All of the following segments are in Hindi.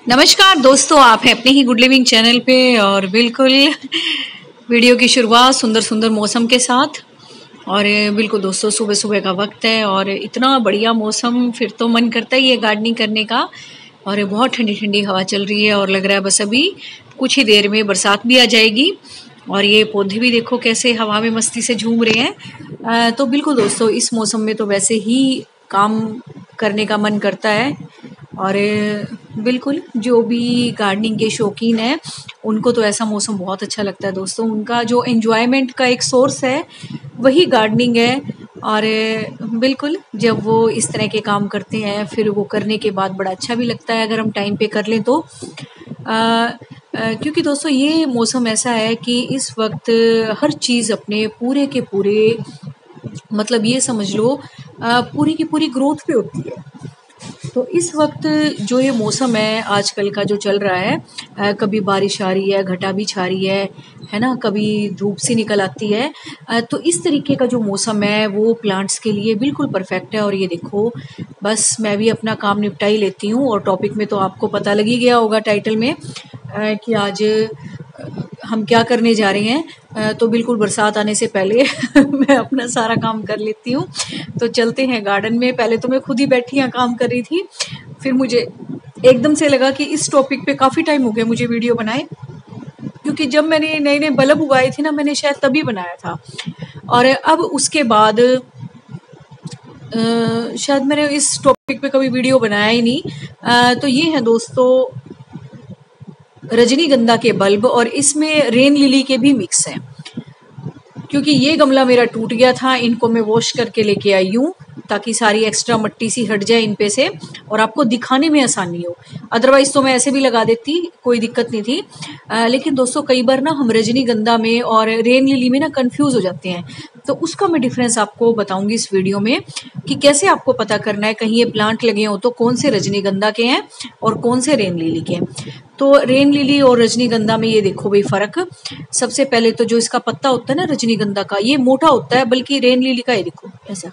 नमस्कार दोस्तों, आप हैं अपने ही गुड लिविंग चैनल पे और बिल्कुल वीडियो की शुरुआत सुंदर सुंदर मौसम के साथ। और बिल्कुल दोस्तों, सुबह सुबह का वक्त है और इतना बढ़िया मौसम, फिर तो मन करता ही है गार्डनिंग करने का। और बहुत ठंडी ठंडी हवा चल रही है और लग रहा है बस अभी कुछ ही देर में बरसात भी आ जाएगी। और ये पौधे भी देखो कैसे हवा में मस्ती से झूम रहे हैं। तो बिल्कुल दोस्तों, इस मौसम में तो वैसे ही काम करने का मन करता है। और बिल्कुल जो भी गार्डनिंग के शौकीन हैं उनको तो ऐसा मौसम बहुत अच्छा लगता है दोस्तों। उनका जो एंजॉयमेंट का एक सोर्स है वही गार्डनिंग है। और बिल्कुल जब वो इस तरह के काम करते हैं फिर वो करने के बाद बड़ा अच्छा भी लगता है अगर हम टाइम पे कर लें तो। क्योंकि दोस्तों ये मौसम ऐसा है कि इस वक्त हर चीज़ अपने पूरे के पूरे, मतलब ये समझ लो पूरी की पूरी ग्रोथ पे होती है। तो इस वक्त जो ये मौसम है आजकल का जो चल रहा है, कभी बारिश आ रही है, घटा भी छा रही है ना, कभी धूप सी निकल आती है। तो इस तरीके का जो मौसम है वो प्लांट्स के लिए बिल्कुल परफेक्ट है। और ये देखो, बस मैं भी अपना काम निपटा ही लेती हूँ। और टॉपिक में तो आपको पता लग ही गया होगा टाइटल में कि आज हम क्या करने जा रहे हैं। तो बिल्कुल बरसात आने से पहले मैं अपना सारा काम कर लेती हूँ। तो चलते हैं गार्डन में। पहले तो मैं खुद ही बैठी यहाँ काम कर रही थी, फिर मुझे एकदम से लगा कि इस टॉपिक पे काफ़ी टाइम हो गया मुझे वीडियो बनाए, क्योंकि जब मैंने नए नए बल्ब उगाए थे ना, मैंने शायद तभी बनाया था। और अब उसके बाद शायद मैंने इस टॉपिक पे कभी वीडियो बनाया ही नहीं। तो ये है दोस्तों रजनीगंधा के बल्ब, और इसमें रेन लिली के भी मिक्स हैं। क्योंकि ये गमला मेरा टूट गया था, इनको मैं वॉश करके लेके आई हूँ ताकि सारी एक्स्ट्रा मट्टी सी हट जाए इन पे से और आपको दिखाने में आसानी हो। अदरवाइज तो मैं ऐसे भी लगा देती, कोई दिक्कत नहीं थी। लेकिन दोस्तों कई बार ना हम रजनीगंधा में और रेन लिली में ना कंफ्यूज हो जाते हैं। तो उसका मैं डिफरेंस आपको बताऊंगी इस वीडियो में कि कैसे आपको पता करना है कहीं ये प्लांट लगे हो तो कौन से रजनीगंधा के हैं और कौन से रेन लिली के हैं। तो रेन लिली और रजनीगंधा में ये देखो भाई फर्क। सबसे पहले तो जो इसका पत्ता होता है ना रजनीगंधा का, ये मोटा होता है, बल्कि रेन लिली का ये देखो ऐसा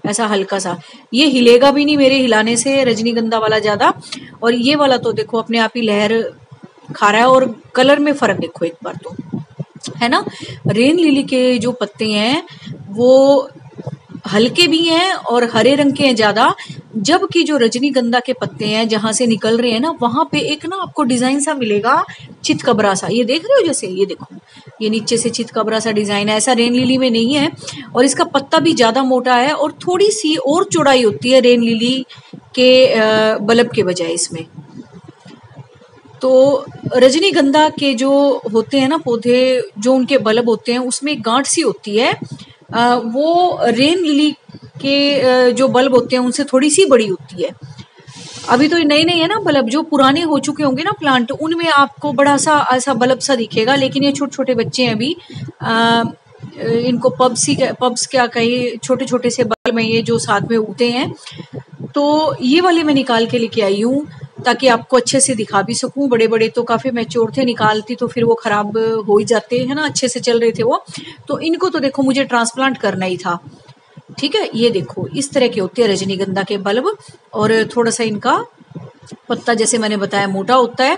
ऐसा हल्का सा, ये हिलेगा भी नहीं मेरे हिलाने से, रजनीगंधा वाला ज्यादा। और ये वाला तो देखो अपने आप ही लहर खा रहा है। और कलर में फर्क देखो एक बार तो, है ना। रेन लिली के जो पत्ते हैं वो हल्के भी हैं और हरे रंग के हैं ज्यादा, जबकि जो रजनीगंधा के पत्ते हैं जहां से निकल रहे हैं ना, वहां पे एक ना आपको डिजाइन सा मिलेगा, चितकबरा सा। ये देख रहे हो, जैसे ये देखो, ये नीचे से चितकबरा सा डिजाइन है, ऐसा रेन लिली में नहीं है। और इसका पत्ता भी ज्यादा मोटा है और थोड़ी सी और चौड़ाई होती है रेन लिली के बल्ब के बजाय इसमें। तो रजनीगंधा के जो होते हैं ना पौधे, जो उनके बल्ब होते हैं उसमें गांठ सी होती है। वो रेन लिली के जो बल्ब होते हैं उनसे थोड़ी सी बड़ी होती है। अभी तो नए नए है ना बल्ब, जो पुराने हो चुके होंगे ना प्लांट, उनमें आपको बड़ा सा ऐसा बल्ब सा दिखेगा। लेकिन ये छोटे छोटे बच्चे हैं अभी, इनको पब्स क्या कहे, छोटे छोटे से बल्ब हैं ये जो साथ में उगते हैं। तो ये वाले मैं निकाल के लेके आई हूँ ताकि आपको अच्छे से दिखा भी सकूं। बड़े बड़े तो काफी मैच्योर थे, निकालती तो फिर वो खराब हो ही जाते हैं ना, अच्छे से चल रहे थे वो। तो इनको तो देखो मुझे ट्रांसप्लांट करना ही था। ठीक है, ये देखो इस तरह के होते हैं रजनीगंधा के बल्ब। और थोड़ा सा इनका पत्ता जैसे मैंने बताया मोटा होता है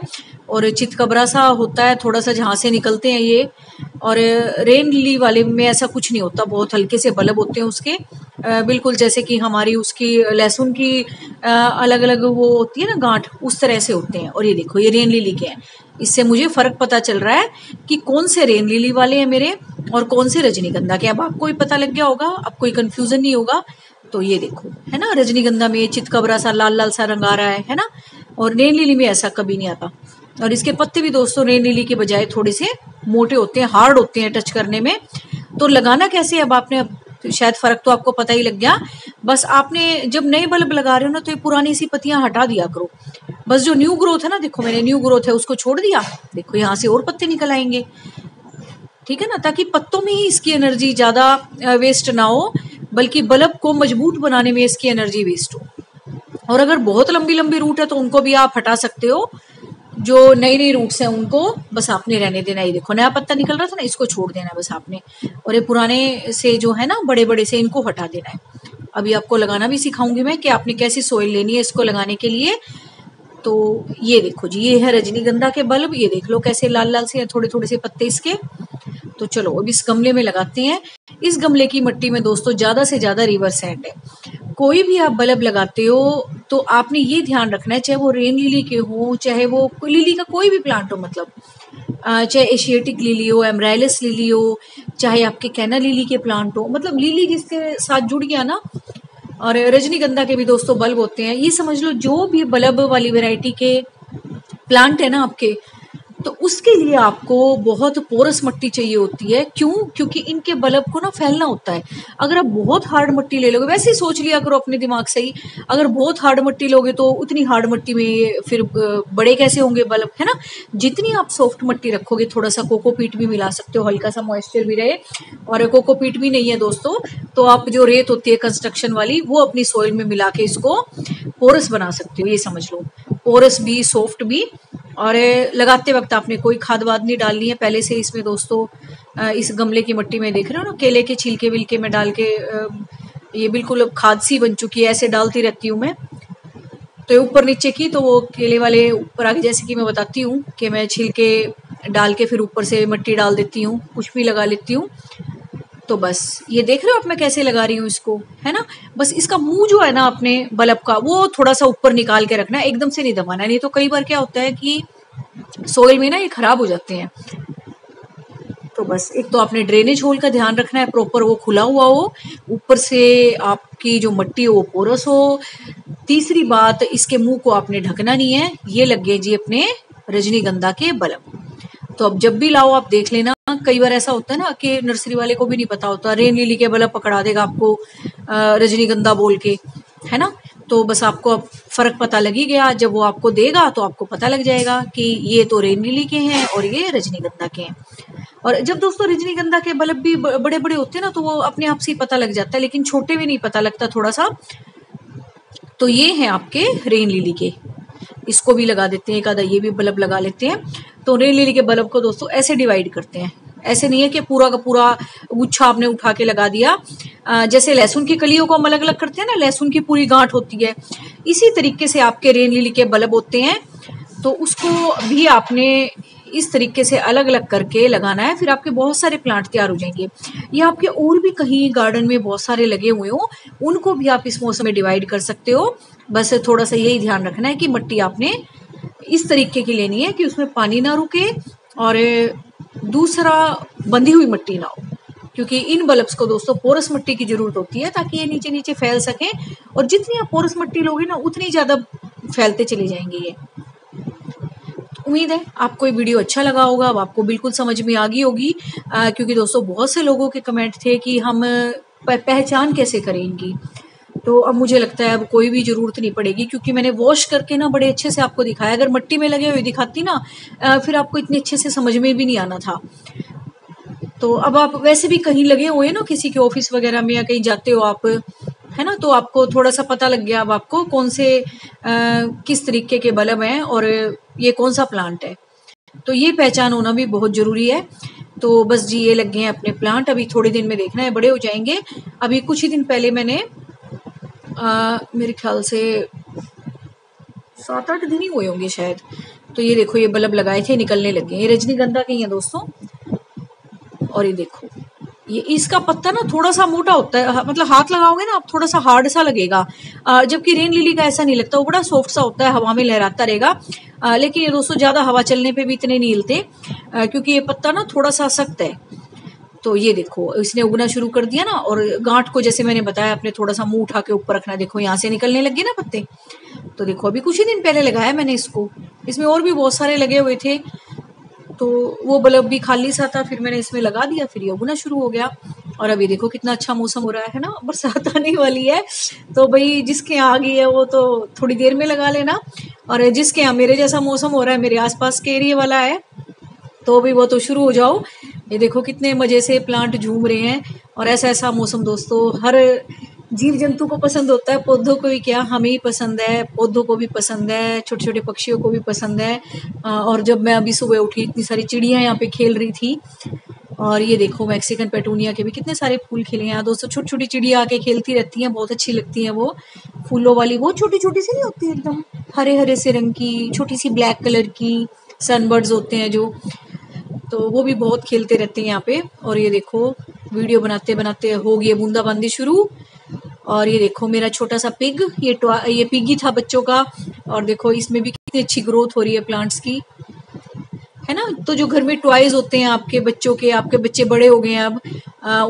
और चितकबरा सा होता है थोड़ा सा जहां से निकलते हैं ये। और रेन लिली वाले में ऐसा कुछ नहीं होता, बहुत हल्के से बल्ब होते हैं उसके, बिल्कुल जैसे कि हमारी उसकी लहसुन की अलग अलग वो होती है ना गांठ, उस तरह से होते हैं। और ये देखो ये रेन लिली के हैं। इससे मुझे फर्क पता चल रहा है कि कौन से रेन लिली वाले हैं मेरे और कौन से रजनीगंधा के। अब आपको ही पता लग गया होगा, अब कोई कंफ्यूजन नहीं होगा। तो ये देखो है ना, रजनीगंधा में चितकबरा सा लाल लाल सा रंग आ रहा है ना, और रेन लिली में ऐसा कभी नहीं आता। और इसके पत्ते भी दोस्तों रेन लिली के बजाय थोड़े से मोटे होते हैं, हार्ड होते हैं टच करने में। तो लगाना कैसे, अब आपने शायद फर्क तो आपको पता ही लग गया। बस आपने जब नए बल्ब लगा रहे हो ना तो ये पुरानी सी पत्तियां हटा दिया करो। बस जो न्यू ग्रोथ है ना, देखो मैंने न्यू ग्रोथ है उसको छोड़ दिया, देखो यहाँ से और पत्ते निकल आएंगे। ठीक है ना, ताकि पत्तों में ही इसकी एनर्जी ज्यादा वेस्ट ना हो, बल्कि बल्ब को मजबूत बनाने में इसकी एनर्जी वेस्ट हो। और अगर बहुत लंबी लंबी रूट है तो उनको भी आप हटा सकते हो, जो नई नई रूट्स हैं उनको बस आपने रहने देना। ही देखो नया पत्ता निकल रहा था ना, इसको छोड़ देना बस आपने। और ये पुराने से जो है ना बड़े बड़े से, इनको हटा देना है। अभी आपको लगाना भी सिखाऊंगी मैं कि आपने कैसी सोइल लेनी है इसको लगाने के लिए। तो ये देखो जी, ये है रजनीगंधा के बल्ब, ये देख लो कैसे लाल लाल से थोड़े थोड़े से पत्ते इसके। तो चलो अब इस गमले में लगाते हैं। इस गमले की मिट्टी में दोस्तों ज्यादा से ज्यादा रिवर सैंड है। कोई भी आप बल्ब लगाते हो तो आपने ये ध्यान रखना है, चाहे वो रेन लिली के हो, चाहे वो लिली का कोई भी प्लांट हो, मतलब चाहे एशियाटिक लिली हो, एमराइलिस लिली हो, चाहे आपके कैना लिली के प्लांट हो, मतलब लिली जिसके साथ जुड़ गया ना। और रजनीगंधा के भी दोस्तों बल्ब होते हैं। ये समझ लो जो भी बल्ब वाली वैरायटी के प्लांट है ना आपके, तो उसके लिए आपको बहुत पोरस मिट्टी चाहिए होती है। क्यों? क्योंकि इनके बल्ब को ना फैलना होता है। अगर आप बहुत हार्ड मिट्टी ले लोगे, वैसे ही सोच लिया करो अपने दिमाग से ही, अगर बहुत हार्ड मिट्टी लोगे तो उतनी हार्ड मिट्टी में फिर बड़े कैसे होंगे बल्ब, है ना। जितनी आप सॉफ्ट मिट्टी रखोगे, थोड़ा सा कोकोपीट भी मिला सकते हो, हल्का सा मॉइस्चर भी रहे। और कोकोपीट भी नहीं है दोस्तों तो आप जो रेत होती है कंस्ट्रक्शन वाली, वो अपनी सॉइल में मिला के इसको पोरस बना सकते हो। ये समझ लो, पोरस भी सॉफ्ट भी। और लगाते वक्त आपने कोई खाद वाद नहीं डालनी है पहले से इसमें दोस्तों। इस गमले की मिट्टी में देख रहे हो ना, केले के छिलके विलके में डाल के ये बिल्कुल अब खाद सी बन चुकी है, ऐसे डालती रहती हूँ मैं। तो ऊपर नीचे की तो वो केले वाले ऊपर आगे, जैसे कि मैं बताती हूँ कि मैं छिलके डाल के फिर ऊपर से मिट्टी डाल देती हूँ, कुछ भी लगा लेती हूँ। तो बस ये देख रहे हो आप मैं कैसे लगा रही हूँ इसको, है ना। बस इसका मुंह जो है ना अपने बल्ब का, वो थोड़ा सा ऊपर निकाल के रखना है, एकदम से नहीं दबाना, नहीं तो कई बार क्या होता है कि सोइल में ना ये खराब हो जाते हैं। तो बस एक तो आपने ड्रेनेज होल का ध्यान रखना है, प्रॉपर वो खुला हुआ हो, ऊपर से आपकी जो मिट्टी हो वो पोरस हो। तीसरी बात, इसके मुंह को आपने ढकना नहीं है। ये लग गए जी अपने रजनीगंधा के बल्ब। तो अब जब भी लाओ आप देख लेना, कई बार ऐसा होता है ना कि नर्सरी वाले को भी नहीं पता होता, रेन लिली के बल्ब पकड़ा देगा आपको रजनीगंधा बोल के, है ना। तो बस आपको अब फर्क पता लग ही गया, जब वो आपको देगा तो आपको पता लग जाएगा कि ये तो रेन लिली के हैं और ये रजनीगंधा के हैं। और जब दोस्तों रजनीगंधा के बल्ब भी बड़े बड़े होते हैं ना, तो वो अपने आप से ही पता लग जाता है, लेकिन छोटे में नहीं पता लगता थोड़ा सा। तो ये हैं आपके रेन लिली के, इसको भी लगा देते हैं, एक आधा ये भी बल्ब लगा लेते हैं। तो रेन लिली के बल्ब को दोस्तों ऐसे डिवाइड करते हैं, ऐसे नहीं है कि पूरा का पूरा गुच्छा आपने उठा के लगा दिया। जैसे लहसुन की कलियों को हम अलग अलग करते हैं ना, लहसुन की पूरी गांठ होती है, इसी तरीके से आपके रेन लिली के बल्ब होते हैं। तो उसको भी आपने इस तरीके से अलग अलग करके लगाना है, फिर आपके बहुत सारे प्लांट तैयार हो जाएंगे। ये आपके और भी कहीं गार्डन में बहुत सारे लगे हुए हो, उनको भी आप इस मौसम में डिवाइड कर सकते हो। बस थोड़ा सा यही ध्यान रखना है कि मिट्टी आपने इस तरीके की लेनी है कि उसमें पानी ना रुके और दूसरा बंधी हुई मिट्टी ना हो, क्योंकि इन बल्ब्स को दोस्तों पोरस मिट्टी की जरूरत होती है ताकि ये नीचे नीचे फैल सके। और जितनी आप पोरस मिट्टी लोगे ना, उतनी ज्यादा फैलते चले जाएंगे ये। उम्मीद है आपको ये वीडियो अच्छा लगा होगा, अब आपको बिल्कुल समझ में आ गई होगी। क्योंकि दोस्तों बहुत से लोगों के कमेंट थे कि हम पहचान कैसे करें इनकी। तो अब मुझे लगता है अब कोई भी जरूरत नहीं पड़ेगी, क्योंकि मैंने वॉश करके ना बड़े अच्छे से आपको दिखाया। अगर मिट्टी में लगे हुए दिखाती ना, फिर आपको इतने अच्छे से समझ में भी नहीं आना था। तो अब आप वैसे भी कहीं लगे हुए ना, किसी के ऑफिस वगैरह में या कहीं जाते हो आप, है ना, तो आपको थोड़ा सा पता लग गया अब आपको कौन से किस तरीके के बल्ब हैं और ये कौन सा प्लांट है। तो ये पहचान होना भी बहुत जरूरी है। तो बस जी ये लग गए हैं अपने प्लांट, अभी थोड़े दिन में देखना है बड़े हो जाएंगे। अभी कुछ ही दिन पहले मैंने मेरे ख्याल से 7-8 दिन ही हुए होंगे शायद, तो ये देखो ये बल्ब लगाए थे, निकलने लगे। ये रजनीगंधा के ही हैं दोस्तों। और ये देखो, ये इसका पत्ता ना थोड़ा सा मोटा होता है, मतलब हाथ लगाओगे ना आप थोड़ा सा हार्ड सा लगेगा। जबकि रेन लिली का ऐसा नहीं लगता, वो बड़ा सॉफ्ट सा होता है, हवा में लहराता रहेगा। लेकिन ये दोस्तों ज्यादा हवा चलने पे भी इतने नहीं हिलते, क्योंकि ये पत्ता ना थोड़ा सा सख्त है। तो ये देखो इसने उगना शुरू कर दिया ना, और गांठ को जैसे मैंने बताया अपने थोड़ा सा मुंह उठा के ऊपर रखना, देखो यहाँ से निकलने लगे ना पत्ते। तो देखो अभी कुछ ही दिन पहले लगाया मैंने इसको, इसमें और भी बहुत सारे लगे हुए थे, तो वो बल्ब भी खाली सा था, फिर मैंने इसमें लगा दिया, फिर ये उगना शुरू हो गया। और अभी देखो कितना अच्छा मौसम हो रहा है ना, बरसात आने वाली है। तो भाई जिसके यहाँ आ गई है वो तो थोड़ी देर में लगा लेना, और जिसके यहाँ मेरे जैसा मौसम हो रहा है, मेरे आसपास के एरिया वाला है, तो भी वो तो शुरू हो जाओ। ये देखो कितने मजे से प्लांट झूम रहे हैं। और ऐसा ऐसा मौसम दोस्तों हर जीव जंतु को पसंद होता है, पौधों को भी क्या, हमें ही पसंद है, पौधों को भी पसंद है, छोटे छोटे पक्षियों को भी पसंद है। और जब मैं अभी सुबह उठी, इतनी सारी चिड़िया यहाँ पे खेल रही थी। और ये देखो मैक्सिकन पेटूनिया के भी कितने सारे फूल खिले हैं यहाँ दोस्तों। छोटी छोटी चिड़िया आके खेलती रहती हैं, बहुत अच्छी लगती हैं वो फूलों वाली। वो छोटी छोटी सी नहीं होती, एकदम हरे हरे से रंग की, छोटी सी ब्लैक कलर की सनबर्ड्स होते हैं जो, तो वो भी बहुत खेलते रहते हैं यहाँ पे। और ये देखो वीडियो बनाते बनाते हो गई बूंदाबांदी शुरू। और ये देखो मेरा छोटा सा पिग, ये पिग ही था बच्चों का। और देखो इसमें भी कितनी अच्छी ग्रोथ हो रही है प्लांट्स की, है ना। तो जो घर में टॉयज होते हैं आपके बच्चों के, आपके बच्चे बड़े हो गए हैं अब,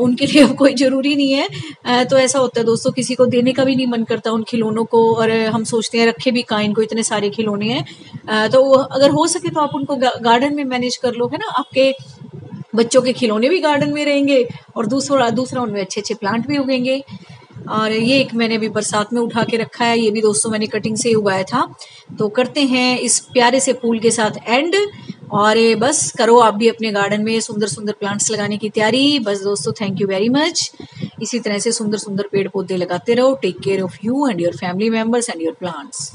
उनके लिए अब कोई जरूरी नहीं है। तो ऐसा होता है दोस्तों, किसी को देने का भी नहीं मन करता उन खिलौनों को, और हम सोचते हैं रखे भी कहाँ, इनको इतने सारे खिलौने हैं। तो अगर हो सके तो आप उनको गार्डन में मैनेज कर लो, है ना। आपके बच्चों के खिलौने भी गार्डन में रहेंगे और दूसरा उनमें अच्छे अच्छे प्लांट भी उगेंगे। और ये एक मैंने अभी बरसात में उठा के रखा है, ये भी दोस्तों मैंने कटिंग से ही उगाया था। तो करते हैं इस प्यारे से फूल के साथ एंड। और बस करो आप भी अपने गार्डन में सुंदर सुंदर प्लांट्स लगाने की तैयारी। बस दोस्तों, थैंक यू वेरी मच। इसी तरह से सुंदर सुंदर पेड़ पौधे लगाते रहो। Take care of you and your family members and your plants.